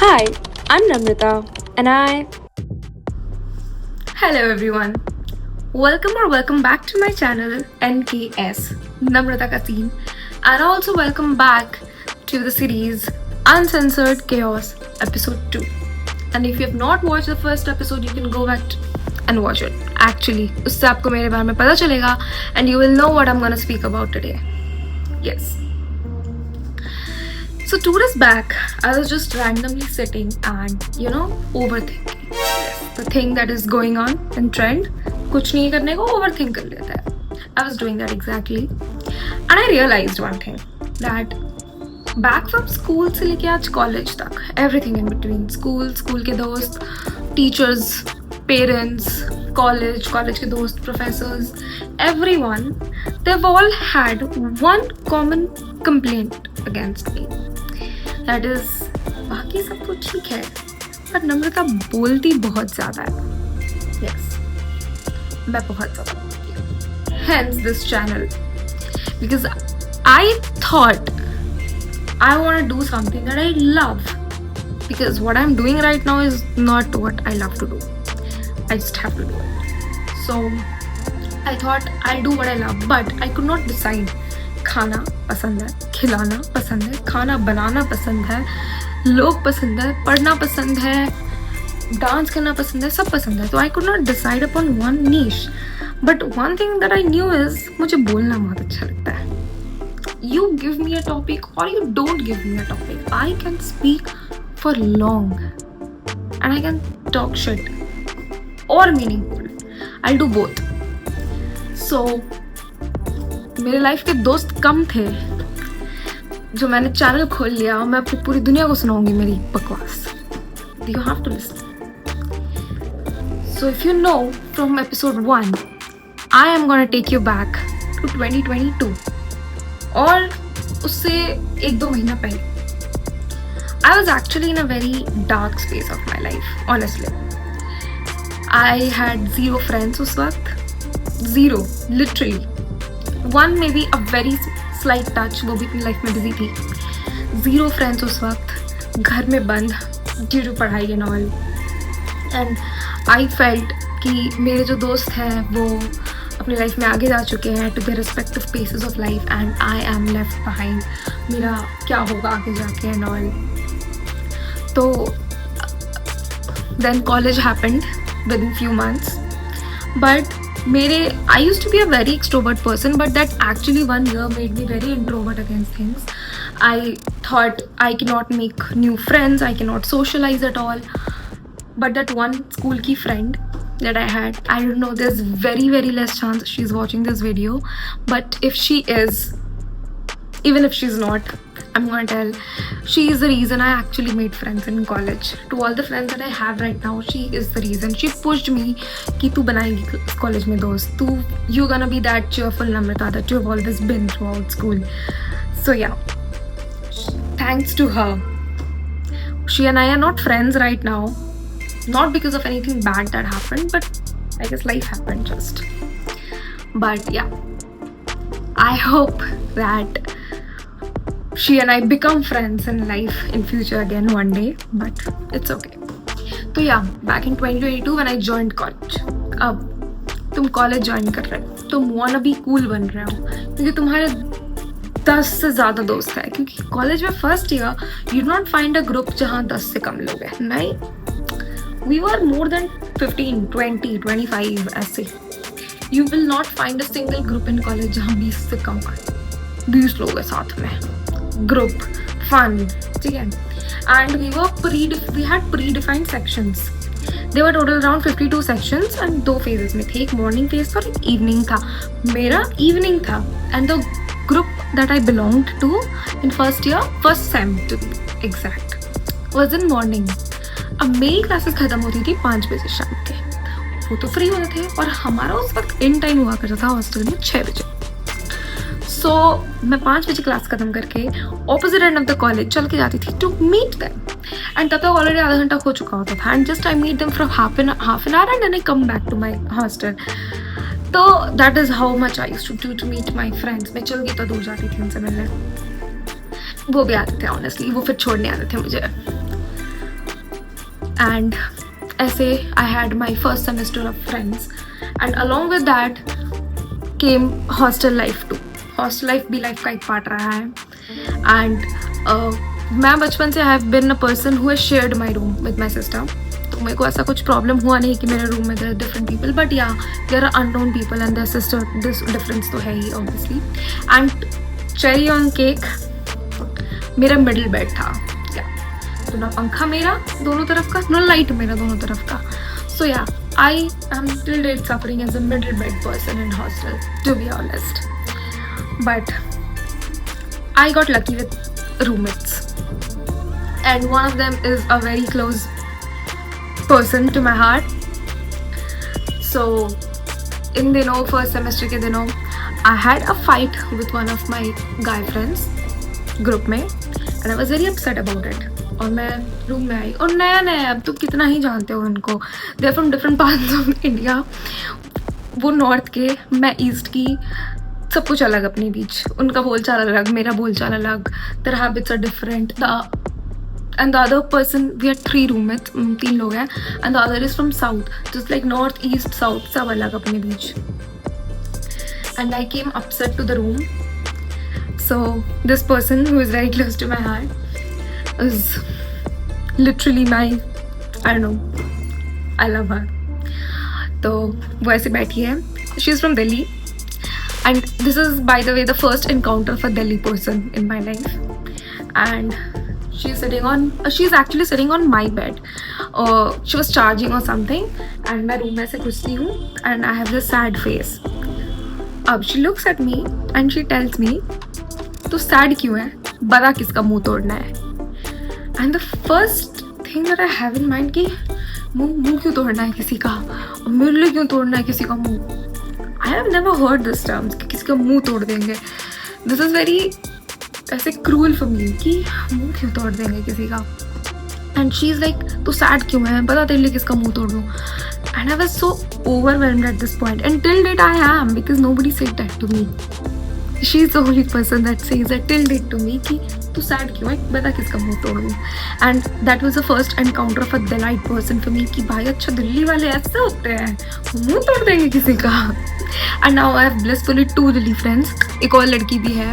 Hi, I'm Namrata, and I. Hello everyone. Welcome back to my channel NKS Namrata Ka Scene, and also welcome back to the series Uncensored Chaos episode 2. And if you have not watched the first episode, you can go back and watch it. Actually, उससे आपको मेरे बारे में पता चलेगा and you will know what I'm gonna speak about today. Yes. So 2 days back, I was just randomly sitting and overthinking. Yes, the thing that is going on in trend, कुछ नहीं करने को overthink कर लेता है. I was doing that exactly, and I realized one thing that back from school से लेके आज college तक, everything in between, school के दोस्त, teachers, parents, college के दोस्त, professors, everyone, they've all had one common complaint against me. That is, बाकी सब कुछ ठीक है, पर नम्रता बोलती बहुत ज़्यादा है. Yes, मैं बहुत ज़्यादा बोलती हूँ. Hence this channel, because I thought I want to do something that I love, because what I'm doing right now is not what I love to do. I just have to do it. So I thought I'll do what I love, but I could not decide. खाना पसंद है, खिलाना पसंद है, खाना बनाना पसंद है, लोग पसंद है, पढ़ना पसंद है, डांस करना पसंद है, सब पसंद है. तो I could not decide upon one niche, but one thing that I knew is मुझे बोलना बहुत अच्छा लगता है. You give me a topic or you don't give me a topic, I can speak for long and I can talk shit or meaningful. I'll do both. So मेरे life के दोस्त कम थे जो मैंने चैनल खोल लिया. मैं अपनी पूरी दुनिया को सुनाऊंगी मेरी बकवास. You have to listen. So if you know from episode 1, I am gonna take you back to 2022. और उससे 1-2 महीना पहले I was actually in a very dark space of my life, honestly. I had 0 friends उस वक्त. 0, literally. One maybe a very slight touch, वो भी अपनी life में बिजी थी. 0 friends उस वक्त, घर में बंद ड्यू टू पढ़ाई and all. And I felt कि मेरे जो दोस्त हैं वो अपनी लाइफ में आगे जा चुके हैं to their respective places of life, and I am left behind. मेरा क्या होगा आगे जाके एंड ऑल. तो then college happened within few months, but I used to be a very extrovert person, but that actually 1 year made me very introvert against things. I thought I cannot make new friends, I cannot socialize at all. But that one school ki friend that I had, I don't know, there's very less chance she's watching this video, but if she is, even if she's not, I'm gonna tell, she is the reason I actually made friends in college. To all the friends that I have right now, she is the reason. She pushed me कि तू बनाएगी college में दोस्त, तू you're gonna be that cheerful Namrata that you've always been throughout school. So yeah, thanks to her, she and I are not friends right now, not because of anything bad that happened, but I guess life happened just. But yeah, I hope that she and I become friends in life in future again one day, but it's okay. So yeah, back in 2022 when I joined college. अब तुम college join कर रहे हो, तुम wanna be cool बन रहे हो क्योंकि तुम्हारे 10 से ज़्यादा दोस्त है. क्योंकि कॉलेज में first year you do not find a group जहाँ 10 से कम लोग हैं. नहीं, we were more than 15, 20, 25 ऐसे. You will not find a single group in college जहाँ 20 से कम है. 20 लोग हैं साथ में. Group, fun, ठीक है. And we had predefined sections. They were total around 52 sections and 2 phases में थे. एक morning phase था और एक evening था. मेरा evening था, and the group that I belonged to in first year, first sem to be exact, was in morning. अब मेरी क्लासेस खत्म होती थी 5 बजे शाम के. वो तो फ्री होते थे और हमारा उस वक्त इन टाइम हुआ करता था हॉस्टल में 6 बजे. सो मैं 5 बजे क्लास खत्म करके opposite end of the college चल के जाती थी टू मीट देम. एंड तब तक ऑलरेडी आधा घंटा हो चुका होता था. And just I meet them for half an hour and then I come back to my hostel. तो that is how much I used to meet my friends. मैं चल के तो दूर जाती थी उनसे मिलने. वो भी आते थे ऑनेस्टली, वो फिर छोड़ने आते थे मुझे. and ऐसे I had my first semester of friends, and along with that came hostel life too. Hostel life भी life का एक part रहा है, and मैं बचपन से I have been a person who has shared my room with my sister. तो मेरे को ऐसा कुछ प्रॉब्लम हुआ नहीं कि मेरे रूम में there are different people, but yeah, there are unknown people and their sister, this difference तो है ही obviously. And cherry on cake, मेरा मिडिल बेड था, तो ना पंखा मेरा दोनों तरफ का, ना लाइट मेरा दोनों तरफ का. So yeah, I am till date suffering as a middle bed person in hostel, to be honest. But I got lucky with roommates, and one of them is a very close person to my heart. So in दिनों first semester के दिनों I had a fight with one of my guy friends group में, and I was very upset about it. और मैं room में आई, और नया नया, अब तो कितना ही जानते हो उनको, they are from different parts of India. वो नॉर्थ के, मैं ईस्ट की, सब कुछ अलग अपने बीच. उनका बोलचाल अलग, मेरा बोलचाल अलग, their habits are different. And the other person, we are 3 roommates, 3 लोग हैं, and the other is from south, just like north east south सब अलग अपने बीच. And I came upset to the room. So this person who is very close to my heart is literally my, I don't know, I love her. तो वो ऐसे बैठी है. She is from Delhi, and this is by the way the first encounter of a Delhi person in my life. And she's actually sitting on my bed. She was charging or something, and मैं room में से घुसती हूँ, and I have this sad face. अब she looks at me and she tells me, तो sad क्यों है, बता किसका मुंह तोड़ना है. And the first thing that I have in mind कि मुंह क्यों तोड़ना है किसी का, और मेरे लिए क्यों तोड़ना है किसी का मुंह. I have never heard this terms कि किसी का मुंह तोड़ देंगे. दिस इज़ वेरी ऐसे क्रूअल फॉर मी कि मुंह क्यों तोड़ देंगे किसी का. एंड शी इज़ लाइक, तो सैड क्यों है, बता तेरे लिए किसका मुंह तोड़ दूँ. And I was so overwhelmed at this point, and till date I am, because nobody said that to me. She is the only person that says that till date to me कि तू sad क्यों है, बता किसका मुंह तोड़ दूँ. And that was the first encounter of a delight person for me कि भाई अच्छा दिल्ली वाले ऐसे होते हैं, मुंह तोड़ देंगे किसी का. And now I have blissfully 2 Delhi friends, एक और लड़की भी है,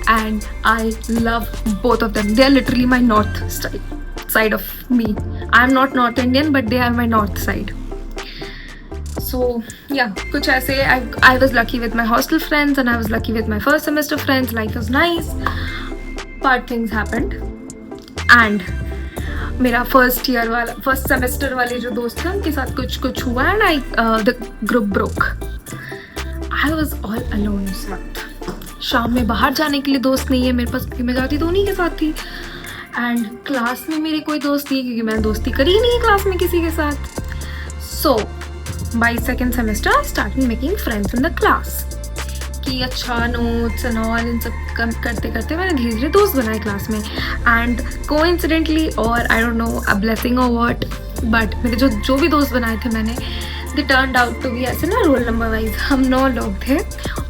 and I love both of them. They are literally my north side of me. I am not north Indian, but they are my north side. So yeah, कुछ ऐसे I was lucky with my hostel friends, and I was lucky with my first semester friends. Life was nice, but things happened, and मेरा first semester वाले जो दोस्त थे उनके साथ कुछ हुआ, and the group broke. I was all alone उस वक्त. शाम में बाहर जाने के लिए दोस्त नहीं है मेरे पास, क्योंकि मैं जाती तो उन्हीं के साथ थी. एंड क्लास में मेरे कोई दोस्त नहीं है, क्योंकि मैंने दोस्ती करी ही नहीं है क्लास में किसी के साथ. So by second semester I started making friends in the class. कि अच्छा नोट्स एंड ऑल इन सब करते करते मैंने धीरे धीरे दोस्त बनाए क्लास में. एंड कोइंसिडेंटली, और I don't know a blessing और व्हाट, बट मेरे जो भी दोस्त बनाए थे मैंने, they turned out to be ऐसे ना रोल नंबर वाइज. हम 9 लोग थे,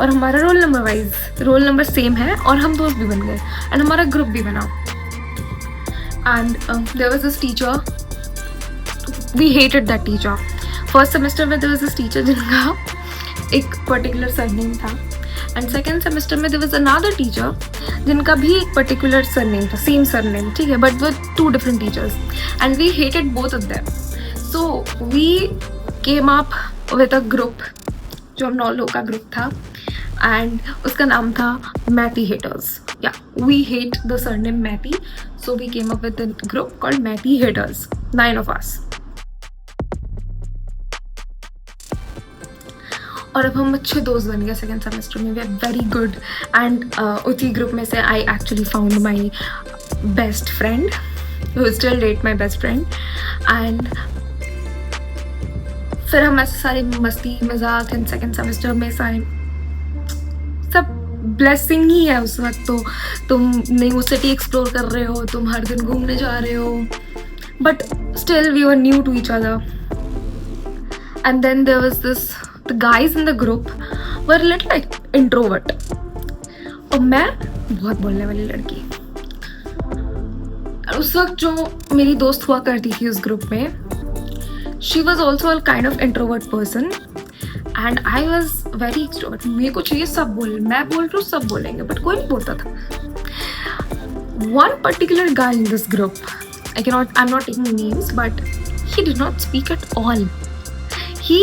और हमारा रोल नंबर सेम है, और हम दोस्त भी बन गए, एंड हमारा ग्रुप भी बना. And there was this teacher, we hated that teacher. First semester में देयर वाज दिस टीचर जिनका एक पर्टिकुलर सरनेम था, एंड सेकेंड सेमेस्टर में देयर वाज अनदर टीचर जिनका भी एक पर्टिकुलर सरनेम था, सेम सरनेम, ठीक है, बट वो 2 different teachers, and we hated both of them. So we came up with a group, जो हम 9 लोग का ग्रुप था, एंड उसका नाम था मैथी हेटर्स. या we hate the surname Maithi, so we came up with a group called Maithi haters, 9 of us. और अब हम अच्छे दोस्त बन गए सेकेंड सेमेस्टर में. We are very good, and उसी ग्रुप में से I actually found my best friend, who still date my best friend. And फिर हम ऐसे सारे मस्ती मजाक एंड सेकेंड सेमेस्टर में सारे सब ब्लेसिंग ही है उस वक्त. तो तुम न्यू सिटी एक्सप्लोर कर रहे हो, तुम हर दिन घूमने जा रहे हो, but still we were new to each other. And then there was this, the guys in the group were a little like introvert, और मैं बहुत बोलने वाली लड़की. उस वक्त जो मेरी दोस्त हुआ करती थी उस ग्रुप में, she was also a kind of introvert person and I was very extrovert. मेरे को चाहिए सब बोल, मैं बोल रही हूँ सब बोलेंगे, बट कोई नहीं बोलता था. One particular guy in this group, I'm not taking names, but he did not speak at all. He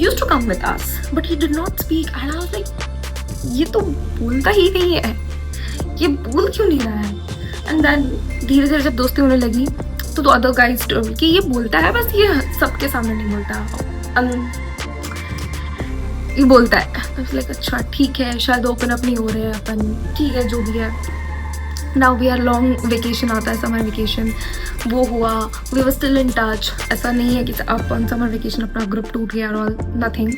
used to come with us, but he did not speak, and I was like, ये तो बोलता ही नहीं है, ये बोल क्यों नहीं रहा है. एंड देन धीरे धीरे जब दोस्ती होने लगी तो अदर गाइज कि ये बोलता है, बस ये सबके सामने नहीं बोलता, ये बोलता है. लाइक अच्छा ठीक है, शायद ओपन अप नहीं हो रहे हैं अपन, ठीक है जो भी है. Now we are long vacation आता है, समर वेकेशन, वो हुआ, we were still in touch. ऐसा नहीं है कि अपन समर वेकेशन अपना ग्रुप टूट गया और नथिंग.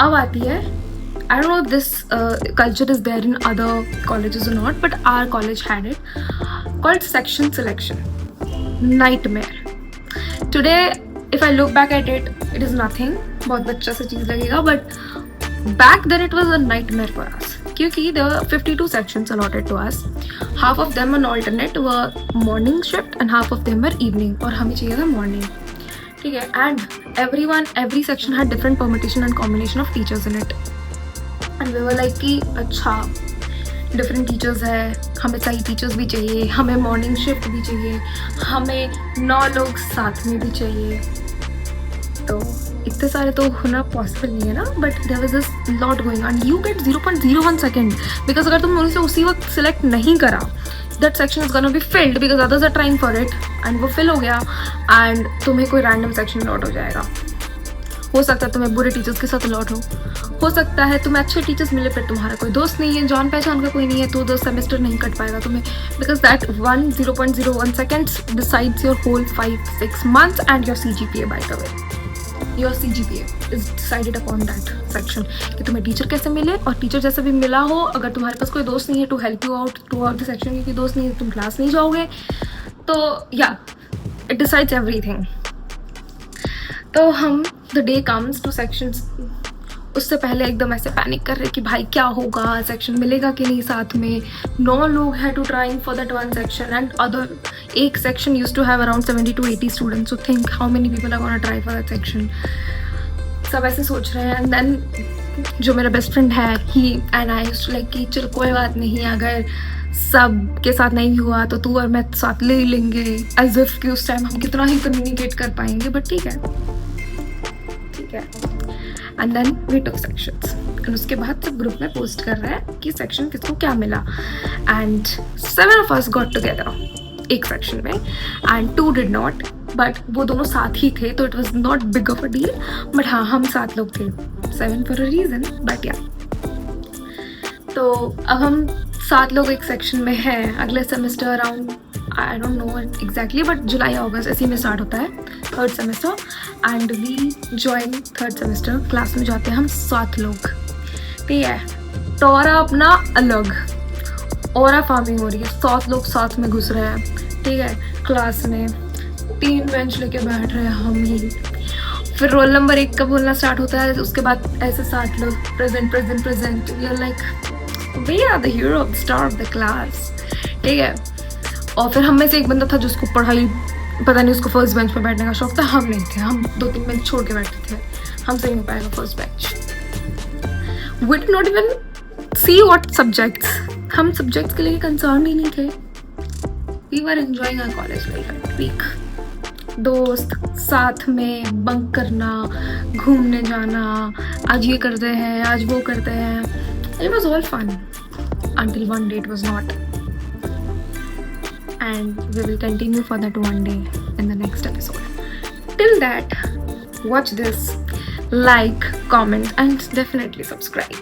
अब आती है, I don't know if this culture is there in other colleges or not, but our college had it, called section selection. Nightmare. Today, if I look back at it, it is nothing. बहुत बच्चा सा चीज़ लगेगा, but back then it was a nightmare for us. क्योंकि there were 52 sections allotted to us. Half of them on alternate were morning shift and half of them were evening. और हमें चाहिए था morning. ठीक है, and every section had different permutation and combination of teachers in it. And we were like कि अच्छा different teachers है, हमें सही टीचर्स भी चाहिए, हमें मॉर्निंग शिफ्ट भी चाहिए, हमें 9 लोग साथ में भी चाहिए. तो इतने सारे तो होना पॉसिबल नहीं है ना, but there was this lot going on. You get 0.01 second because अगर तुमने उसे उसी वक्त सिलेक्ट नहीं करा, that section is gonna be filled because others are trying for it, and वो फिल हो गया एंड तुम्हें कोई रैंडम सेक्शन लॉट हो जाएगा. हो सकता है तुम्हें बुरे टीचर्स के साथ लॉट हो सकता है तुम्हें अच्छे टीचर्स मिले पर तुम्हारा कोई दोस्त नहीं है, जान पहचान का कोई नहीं है, तो 2 सेमेस्टर नहीं कट पाएगा तुम्हें, because that 0.01 seconds decides your whole 5-6 months and your CGPA. by the way, your CGPA is decided upon that section, कि तुम्हें टीचर कैसे मिले, और टीचर जैसे भी मिला हो, अगर तुम्हारे पास कोई दोस्त नहीं है to help you out throughout the section, क्योंकि दोस्त नहीं है तुम क्लास नहीं जाओगे, तो या इट डिसाइड्स एवरीथिंग. तो हम the day comes two sections, उससे पहले एकदम ऐसे पैनिक कर रहे कि भाई क्या होगा, सेक्शन मिलेगा कि नहीं. साथ में 9 लोग हैं too trying for that one section, and other एक section use to have around 70 to 80 students. So think how many people are gonna try for that section. सब ऐसे सोच रहे हैं. एंड देन जो मेरा बेस्ट फ्रेंड है, he and I used to like कि चल कोई बात नहीं, अगर सब के साथ नहीं हुआ तो तू और मैं साथ ले लेंगे, एज इफ कि उस टाइम हम कितना ही कम्युनिकेट कर पाएंगे, बट ठीक है. And then we took sections, and उसके बाद सब ग्रुप में पोस्ट कर रहे हैं कि सेक्शन किसको क्या मिला. And 7 of us got together एक सेक्शन में, एंड 2 डिड नॉट, बट वो दोनों साथ ही थे, तो it was not big of a deal. But हाँ, हम 7 लोग थे, 7 फॉर अ रीजन, बट या. तो अब हम 7 लोग एक सेक्शन में हैं. अगले semester around I don't know exactly, but जुलाई अगस्त ऐसे में स्टार्ट होता है 3rd semester, and we join 3rd semester. Class में जाते हैं हम 7 लोग, ठीक है. टोरा अपना अलग, और फार्मिंग हो रही है, 7 लोग साथ में घुस रहे हैं, ठीक है. क्लास में 3 बेंच लेके बैठ रहे हैं हम ही. फिर रोल नंबर 1 का बोलना स्टार्ट होता है, उसके बाद ऐसे 7 लोग present present present. We are like we are the hero of the star of the class, ठीक है. और फिर हम में से एक बंदा था जिसको पढ़ाई पता नहीं, उसको फर्स्ट बेंच पे बैठने का शौक था. हम नहीं थे, हम 2-3 बेंच छोड़ के बैठते थे, हमसे नहीं हो पाएगा first bench. We did not even see what subjects, हम सब्जेक्ट्स के लिए कंसर्न ही नहीं थे. We were enjoying our college life every week. दोस्त साथ में बंक करना, घूमने जाना, आज ये करते हैं, आज वो करते हैं. It was all fun until one day it was not. And we will continue for that one day in the next episode. Till that, watch this, like, comment, and definitely subscribe.